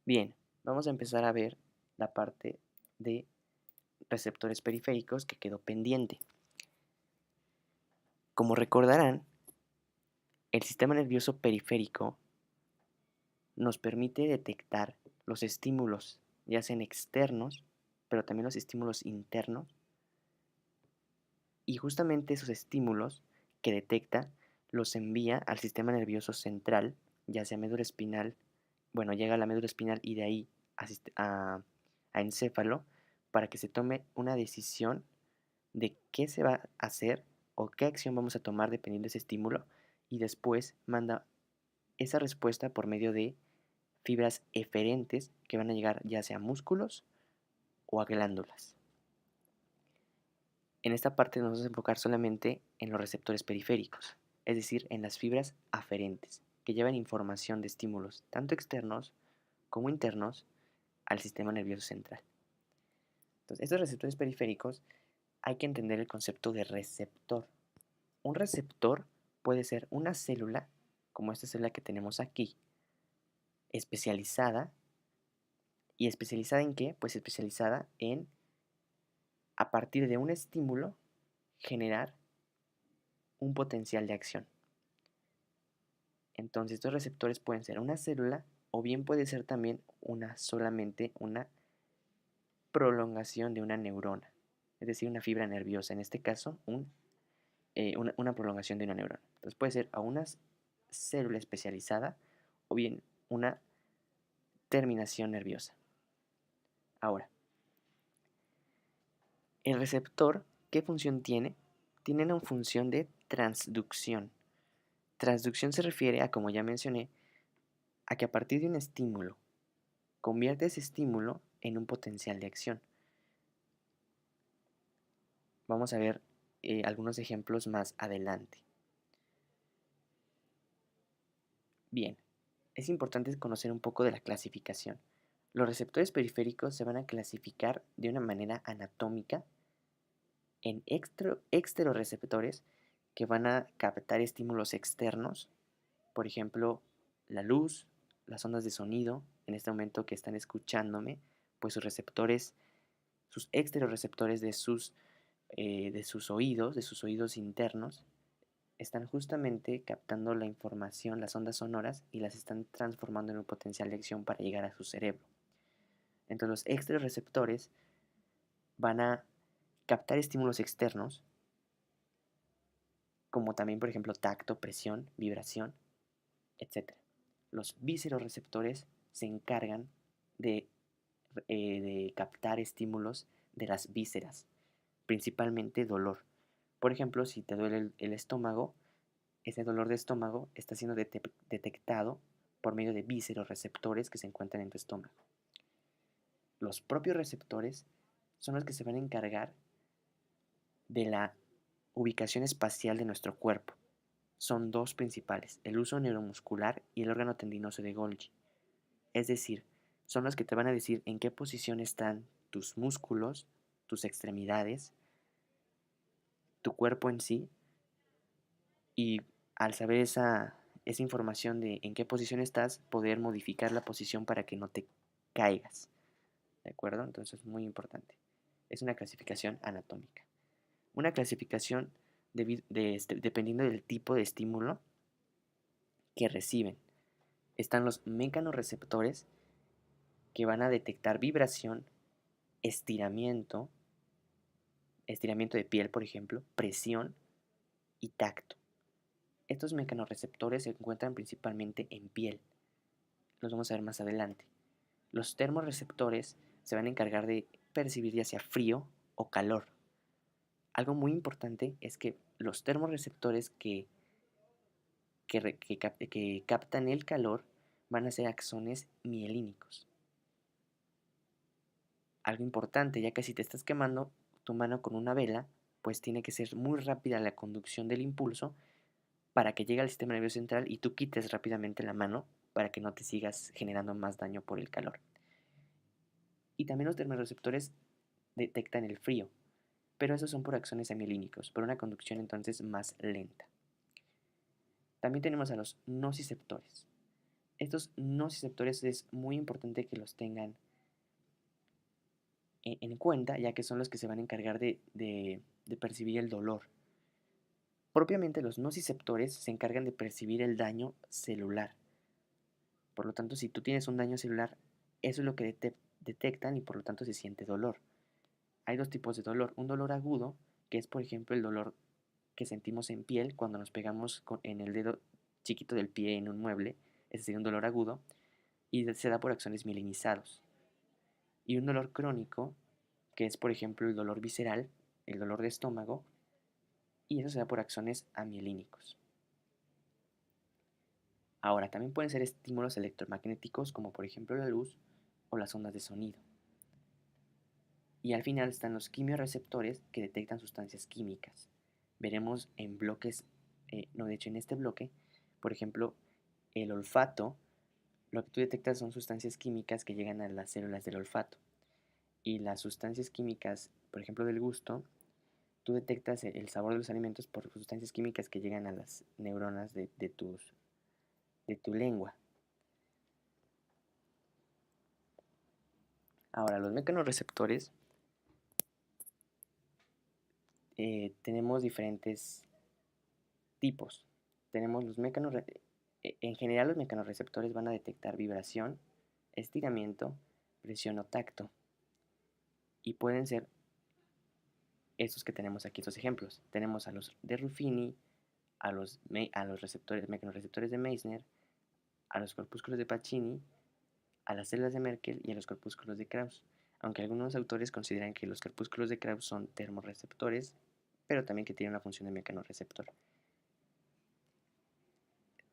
Bien, vamos a empezar a ver la parte de receptores periféricos que quedó pendiente. Como recordarán, el sistema nervioso periférico nos permite detectar los estímulos, ya sean externos, pero también los estímulos internos, y justamente esos estímulos que detecta los envía al sistema nervioso central, ya sea médula espinal, bueno, llega a la médula espinal y de ahí a encéfalo, para que se tome una decisión de qué se va a hacer o qué acción vamos a tomar dependiendo de ese estímulo, y después manda esa respuesta por medio de fibras eferentes que van a llegar ya sea a músculos o a glándulas. En esta parte nos vamos a enfocar solamente en los receptores periféricos, es decir, en las fibras aferentes, que llevan información de estímulos tanto externos como internos al sistema nervioso central. Entonces, estos receptores periféricos hay que entender el concepto de receptor. Un receptor puede ser una célula, como esta célula que tenemos aquí, especializada. ¿Y especializada en qué? Pues especializada en, a partir de un estímulo, generar un potencial de acción. Entonces, estos receptores pueden ser una célula o bien puede ser también solamente una prolongación de una neurona, es decir, una fibra nerviosa, en este caso una prolongación de una neurona. Entonces puede ser a una célula especializada o bien una terminación nerviosa. Ahora, el receptor, ¿qué función tiene? Tiene una función de transducción. Transducción se refiere a, como ya mencioné, a que a partir de un estímulo, convierte ese estímulo en un potencial de acción. Vamos a ver algunos ejemplos más adelante. Bien, es importante conocer un poco de la clasificación. Los receptores periféricos se van a clasificar de una manera anatómica en exteroreceptores que van a captar estímulos externos, por ejemplo, la luz, las ondas de sonido. En este momento que están escuchándome, pues sus receptores, sus exteroreceptores de sus oídos internos, están justamente captando la información, las ondas sonoras, y las están transformando en un potencial de acción para llegar a su cerebro. Entonces los exteroreceptores van a captar estímulos externos, como también, por ejemplo, tacto, presión, vibración, etc. Los visceroreceptores se encargan de, de captar estímulos de las vísceras, principalmente dolor. Por ejemplo, si te duele el estómago, ese dolor de estómago está siendo detectado por medio de visceroreceptores que se encuentran en tu estómago. Los propios receptores son los que se van a encargar de la ubicación espacial de nuestro cuerpo. Son dos principales, el uso neuromuscular y el órgano tendinoso de Golgi. Es decir, son los que te van a decir en qué posición están tus músculos, tus extremidades, tu cuerpo en sí, y al saber esa información de en qué posición estás, poder modificar la posición para que no te caigas. ¿De acuerdo? Entonces es muy importante. Es una clasificación anatómica. Una clasificación dependiendo del tipo de estímulo que reciben. Están los mecanorreceptores, que van a detectar vibración, estiramiento, estiramiento de piel, por ejemplo, presión y tacto. Estos mecanorreceptores se encuentran principalmente en piel. Los vamos a ver más adelante. Los termorreceptores se van a encargar de percibir ya sea frío o calor. Algo muy importante es que los termorreceptores que captan el calor van a ser axones mielínicos. Algo importante, ya que si te estás quemando tu mano con una vela, pues tiene que ser muy rápida la conducción del impulso para que llegue al sistema nervioso central y tú quites rápidamente la mano para que no te sigas generando más daño por el calor. Y también los termorreceptores detectan el frío, pero esos son por axones amielínicos, por una conducción entonces más lenta. También tenemos a los nociceptores. Estos nociceptores es muy importante que los tengan en cuenta, ya que son los que se van a encargar de percibir el dolor. Propiamente los nociceptores se encargan de percibir el daño celular. Por lo tanto, si tú tienes un daño celular, eso es lo que detectan y por lo tanto se siente dolor. Hay dos tipos de dolor. Un dolor agudo, que es por ejemplo el dolor que sentimos en piel cuando nos pegamos en el dedo chiquito del pie en un mueble. Ese sería un dolor agudo y se da por axones mielinizados. Y un dolor crónico, que es por ejemplo el dolor visceral, el dolor de estómago, y eso se da por axones amielínicos. Ahora, también pueden ser estímulos electromagnéticos como por ejemplo la luz o las ondas de sonido. Y al final están los quimiorreceptores que detectan sustancias químicas. Veremos en bloques, no, de hecho en este bloque, por ejemplo, el olfato, lo que tú detectas son sustancias químicas que llegan a las células del olfato. Y las sustancias químicas, por ejemplo, del gusto, tú detectas el sabor de los alimentos por sustancias químicas que llegan a las neuronas de tu lengua. Ahora, los mecanorreceptores, tenemos diferentes tipos. Tenemos los en general los mecanorreceptores van a detectar vibración, estiramiento, presión o tacto. Y pueden ser estos que tenemos aquí, estos ejemplos. Tenemos a los de Ruffini, a los mecanorreceptores de Meissner, a los corpúsculos de Pacini, a las células de Merkel y a los corpúsculos de Krauss. Aunque algunos autores consideran que los corpúsculos de Krauss son termorreceptores, pero también que tienen una función de mecanorreceptor.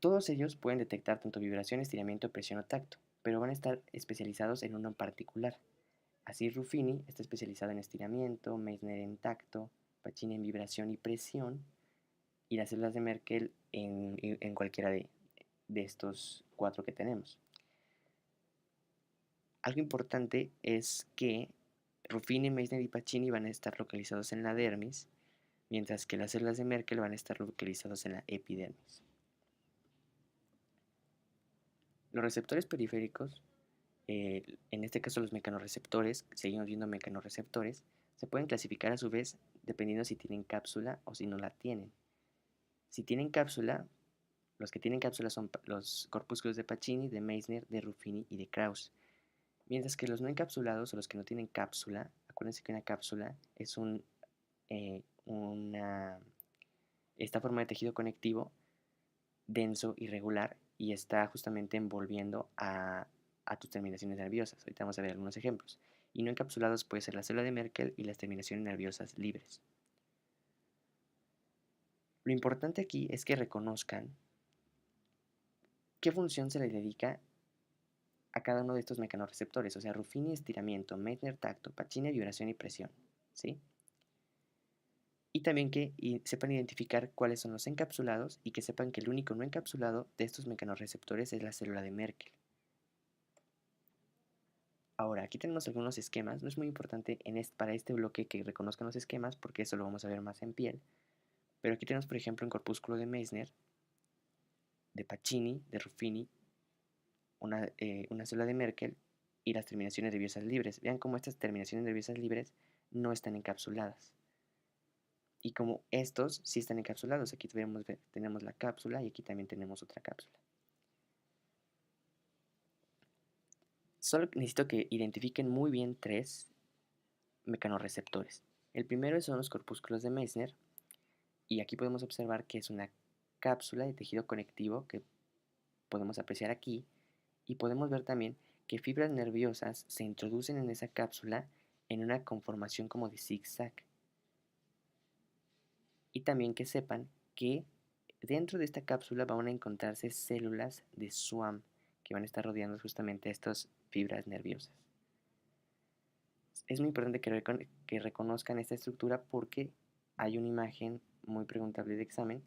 Todos ellos pueden detectar tanto vibración, estiramiento, presión o tacto, pero van a estar especializados en uno en particular. Así Ruffini está especializado en estiramiento, Meissner en tacto, Pacini en vibración y presión, y las células de Merkel en cualquiera de estos cuatro que tenemos. Algo importante es que Ruffini, Meissner y Pacini van a estar localizados en la dermis, mientras que las células de Merkel van a estar localizados en la epidermis. Los receptores periféricos, en este caso los mecanorreceptores, seguimos viendo mecanorreceptores, se pueden clasificar a su vez dependiendo si tienen cápsula o si no la tienen. Si tienen cápsula, los que tienen cápsula son los corpúsculos de Pacini, de Meissner, de Ruffini y de Krauss. Mientras que los no encapsulados o los que no tienen cápsula, acuérdense que una cápsula es esta forma de tejido conectivo denso, irregular y está justamente envolviendo a tus terminaciones nerviosas. Ahorita vamos a ver algunos ejemplos. Y no encapsulados puede ser la célula de Merkel y las terminaciones nerviosas libres. Lo importante aquí es que reconozcan qué función se le dedica a cada uno de estos mecanorreceptores, o sea, Ruffini estiramiento, Meissner tacto, Pacini vibración y presión, ¿sí? Y también que sepan identificar cuáles son los encapsulados y que sepan que el único no encapsulado de estos mecanorreceptores es la célula de Merkel. Ahora, aquí tenemos algunos esquemas. No es muy importante para este bloque que reconozcan los esquemas porque eso lo vamos a ver más en piel. Pero aquí tenemos, por ejemplo, un corpúsculo de Meissner, de Pacini, de Ruffini, una célula de Merkel y las terminaciones nerviosas libres. Vean cómo estas terminaciones nerviosas libres no están encapsuladas. Y como estos sí están encapsulados, aquí tenemos la cápsula y aquí también tenemos otra cápsula. Solo necesito que identifiquen muy bien tres mecanorreceptores. El primero son los corpúsculos de Meissner y aquí podemos observar que es una cápsula de tejido conectivo que podemos apreciar aquí y podemos ver también que fibras nerviosas se introducen en esa cápsula en una conformación como de zigzag. Y también que sepan que dentro de esta cápsula van a encontrarse células de Schwann que van a estar rodeando justamente estas fibras nerviosas. Es muy importante que reconozcan esta estructura porque hay una imagen muy preguntable de examen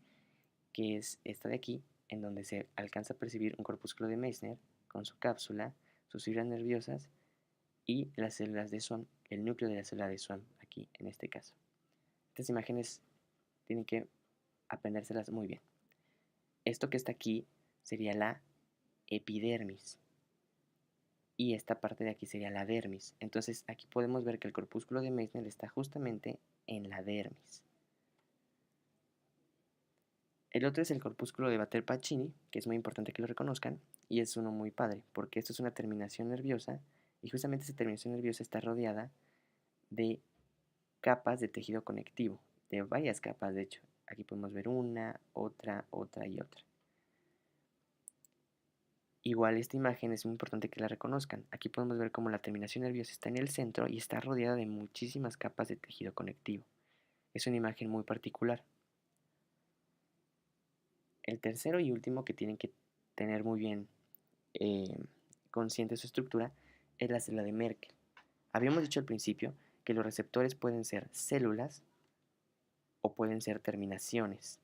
que es esta de aquí, en donde se alcanza a percibir un corpúsculo de Meissner con su cápsula, sus fibras nerviosas y las células de Schwann, el núcleo de la célula de Schwann aquí en este caso. Estas imágenes tienen que aprendérselas muy bien. Esto que está aquí sería la epidermis. Y esta parte de aquí sería la dermis. Entonces aquí podemos ver que el corpúsculo de Meissner está justamente en la dermis. El otro es el corpúsculo de Batter-Pacini, que es muy importante que lo reconozcan, y es uno muy padre, porque esto es una terminación nerviosa, y justamente esa terminación nerviosa está rodeada de capas de tejido conectivo, de varias capas de hecho. Aquí podemos ver una, otra y otra. Igual esta imagen es muy importante que la reconozcan. Aquí podemos ver cómo la terminación nerviosa está en el centro y está rodeada de muchísimas capas de tejido conectivo. Es una imagen muy particular. El tercero y último que tienen que tener muy bien eh, consciente su estructura es la célula de Merkel. Habíamos dicho al principio que los receptores pueden ser células o pueden ser terminaciones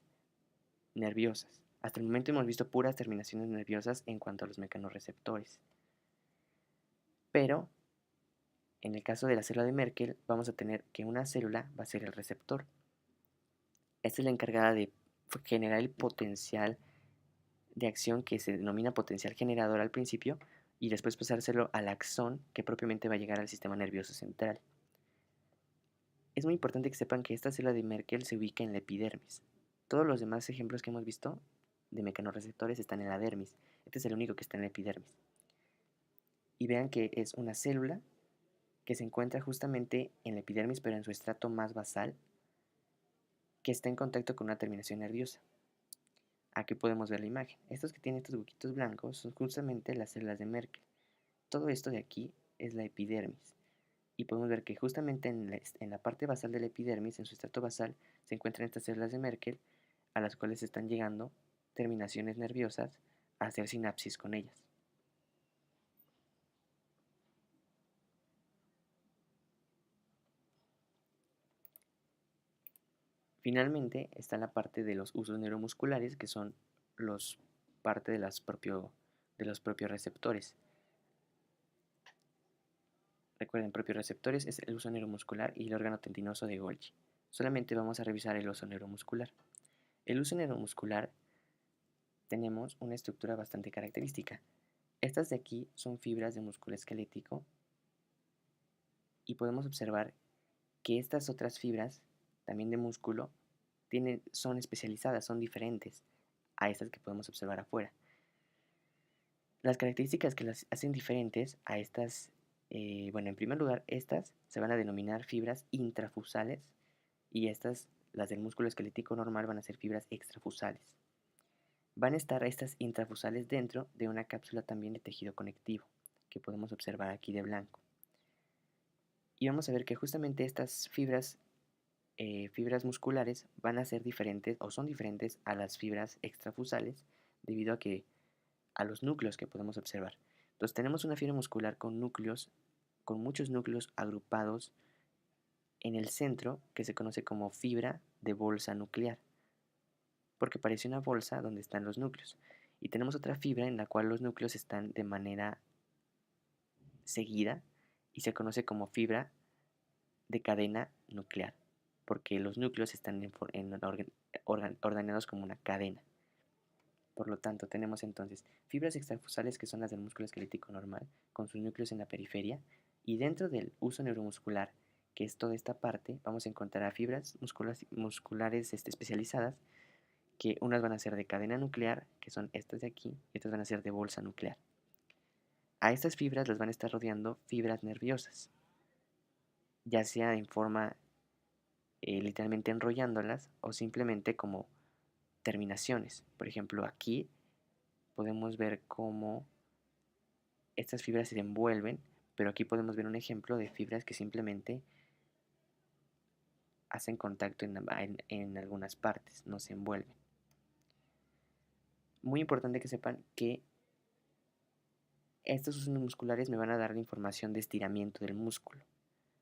nerviosas. Hasta el momento hemos visto puras terminaciones nerviosas en cuanto a los mecanorreceptores. Pero en el caso de la célula de Merkel vamos a tener que una célula va a ser el receptor. Esta es la encargada de generar el potencial de acción que se denomina potencial generador al principio y después pasárselo al axón que propiamente va a llegar al sistema nervioso central. Es muy importante que sepan que esta célula de Merkel se ubica en la epidermis. Todos los demás ejemplos que hemos visto de mecanorreceptores están en la dermis. Este es el único que está en la epidermis. Y vean que es una célula que se encuentra justamente en la epidermis, pero en su estrato más basal, que está en contacto con una terminación nerviosa. Aquí podemos ver la imagen. Estos que tienen estos huequitos blancos son justamente las células de Merkel. Todo esto de aquí es la epidermis. Y podemos ver que justamente en la parte basal de la epidermis, en su estrato basal, se encuentran estas células de Merkel, a las cuales están llegando terminaciones nerviosas a hacer sinapsis con ellas. Finalmente está la parte de los usos neuromusculares, que son parte de los propios receptores. Recuerden, propios receptores es el uso neuromuscular y el órgano tendinoso de Golgi. Solamente vamos a revisar el uso neuromuscular. El uso neuromuscular tenemos una estructura bastante característica. Estas de aquí son fibras de músculo esquelético y podemos observar que estas otras fibras, también de músculo, son especializadas, son diferentes a estas que podemos observar afuera. Las características que las hacen diferentes a estas, bueno, en primer lugar, estas se van a denominar fibras intrafusales y estas, las del músculo esquelético normal, van a ser fibras extrafusales. Van a estar estas intrafusales dentro de una cápsula también de tejido conectivo, que podemos observar aquí de blanco. Y vamos a ver que justamente estas fibras musculares van a ser diferentes o son diferentes a las fibras extrafusales debido a los núcleos que podemos observar. Entonces tenemos una fibra muscular con muchos núcleos agrupados en el centro, que se conoce como fibra de bolsa nuclear, porque parece una bolsa donde están los núcleos. Y tenemos otra fibra en la cual los núcleos están de manera seguida y se conoce como fibra de cadena nuclear, porque los núcleos están ordenados como una cadena. Por lo tanto, tenemos entonces fibras extrafusales, que son las del músculo esquelético normal, con sus núcleos en la periferia, y dentro del uso neuromuscular, que es toda esta parte, vamos a encontrar a fibras musculares especializadas, que unas van a ser de cadena nuclear, que son estas de aquí, y otras van a ser de bolsa nuclear. A estas fibras las van a estar rodeando fibras nerviosas, ya sea en forma literalmente enrollándolas o simplemente como terminaciones. Por ejemplo, aquí podemos ver cómo estas fibras se envuelven, pero aquí podemos ver un ejemplo de fibras que simplemente hacen contacto en algunas partes, no se envuelven. Muy importante que sepan que estos usos musculares me van a dar la información de estiramiento del músculo.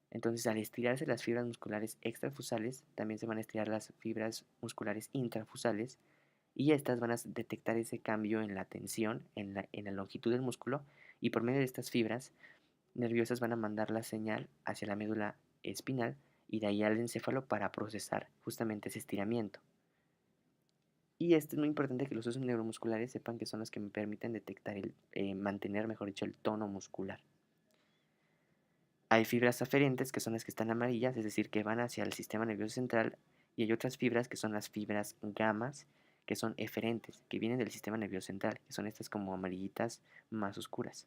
Entonces, al estirarse las fibras musculares extrafusales, también se van a estirar las fibras musculares intrafusales, y estas van a detectar ese cambio en la tensión, en la longitud del músculo, y por medio de estas fibras nerviosas van a mandar la señal hacia la médula espinal y de ahí al encéfalo para procesar justamente ese estiramiento. Y es muy importante que los usos neuromusculares sepan que son los que me permiten detectar mantener, mejor dicho, el tono muscular. Hay fibras aferentes, que son las que están amarillas, es decir, que van hacia el sistema nervioso central, y hay otras fibras que son las fibras gamas, que son eferentes, que vienen del sistema nervioso central, que son estas como amarillitas más oscuras.